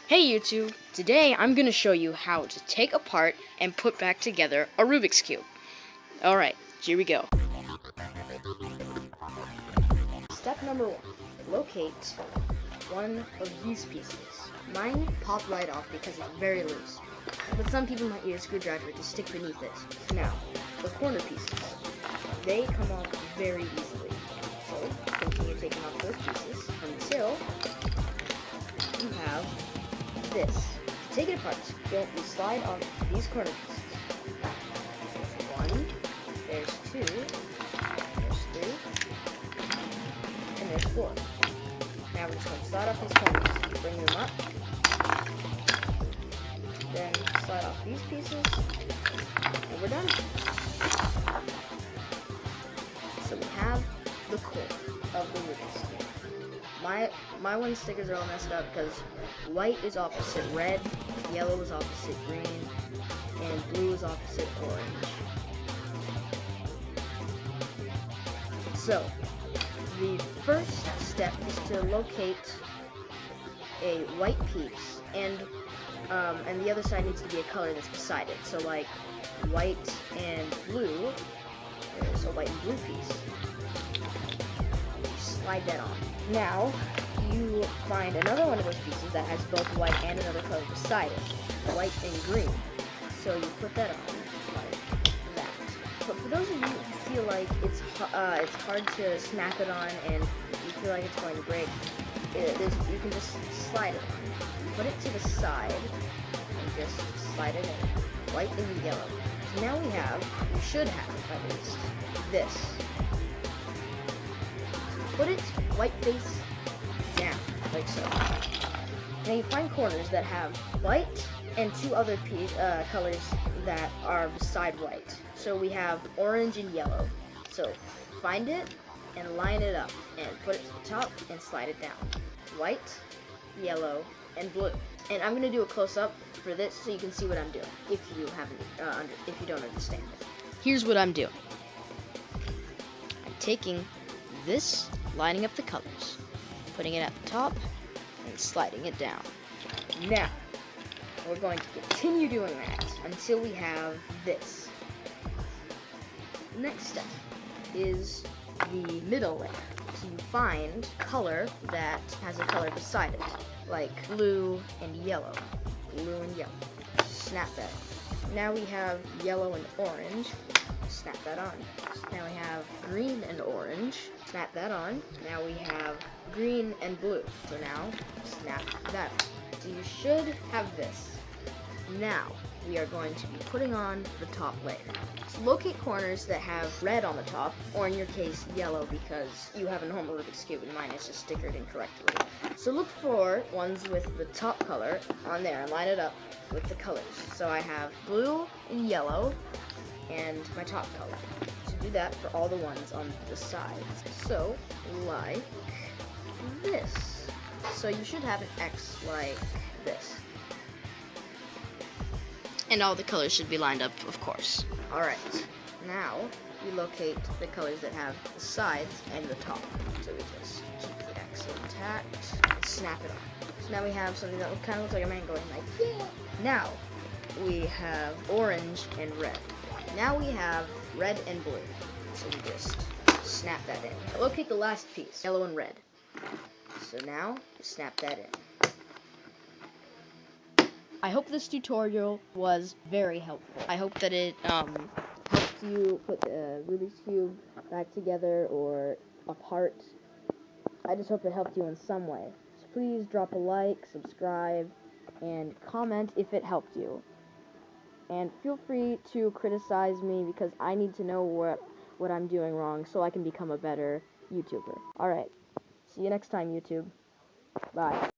Hey YouTube! Today I'm going to show you how to take apart and put back together a Rubik's Cube. Alright, here we go. Step number 1. Locate one of these pieces. Mine popped right off because it's very loose, but some people might use a screwdriver to stick beneath it. Now, the corner pieces. They come off very easily. So, continue taking off those pieces until you have this. To take it apart, you slide on these corner pieces. There's 1, there's 2, there's 3, and there's 4. Now we're just going to slide off these corners, bring them up, then slide off these pieces, and we're done. So we have the core of the Rubik's Cube. My one stickers are all messed up because white is opposite red, yellow is opposite green, and blue is opposite orange. So, the first step is to locate a white piece, and the other side needs to be a color that's beside it. So like white and blue, there's a white and blue piece. Slide that on. Now, you find another one of those pieces that has both white and another color beside it, white and green. So you put that on like that. But for those of you who feel like it's hard to snap it on and you feel like it's going to break, you can just slide it on. Put it to the side and just slide it in, white and yellow. So now we should have at least this. Put it white face down, like so. Now you find corners that have white and 2 other colors that are beside white. So we have orange and yellow. So find it and line it up and put it to the top and slide it down. White, yellow, and blue. And I'm gonna do a close-up for this so you can see what I'm doing if you don't understand it. Here's what I'm doing. I'm taking this, lining up the colors, putting it at the top, and sliding it down. Now, we're going to continue doing that until we have this. The next step is the middle layer. So you find color that has a color beside it, like blue and yellow. Blue and yellow. Snap that. Now we have yellow and orange. Snap that on. Now we have green and orange. Snap that on. Now we have green and blue. So now, snap that on. So you should have this. Now, we are going to be putting on the top layer. So locate corners that have red on the top, or in your case, yellow, because you have a normal Rubik's Cube and mine is just stickered incorrectly. So look for ones with the top color on there and line it up with the colors. So I have blue and yellow, and my top color. So do that for all the ones on the sides. So, like this. So you should have an X like this. And all the colors should be lined up, of course. Alright, now we locate the colors that have the sides and the top. So we just keep the X intact, snap it on. So now we have something that kind of looks like a man going like, yeah! Now, we have orange and red. Now we have red and blue. So we just snap that in. Locate the last piece, yellow and red. So now, snap that in. I hope this tutorial was very helpful. I hope that it helped you put the Rubik's Cube back together or apart. I just hope it helped you in some way. So please drop a like, subscribe, and comment if it helped you. And feel free to criticize me because I need to know what I'm doing wrong so I can become a better YouTuber. Alright, see you next time, YouTube. Bye.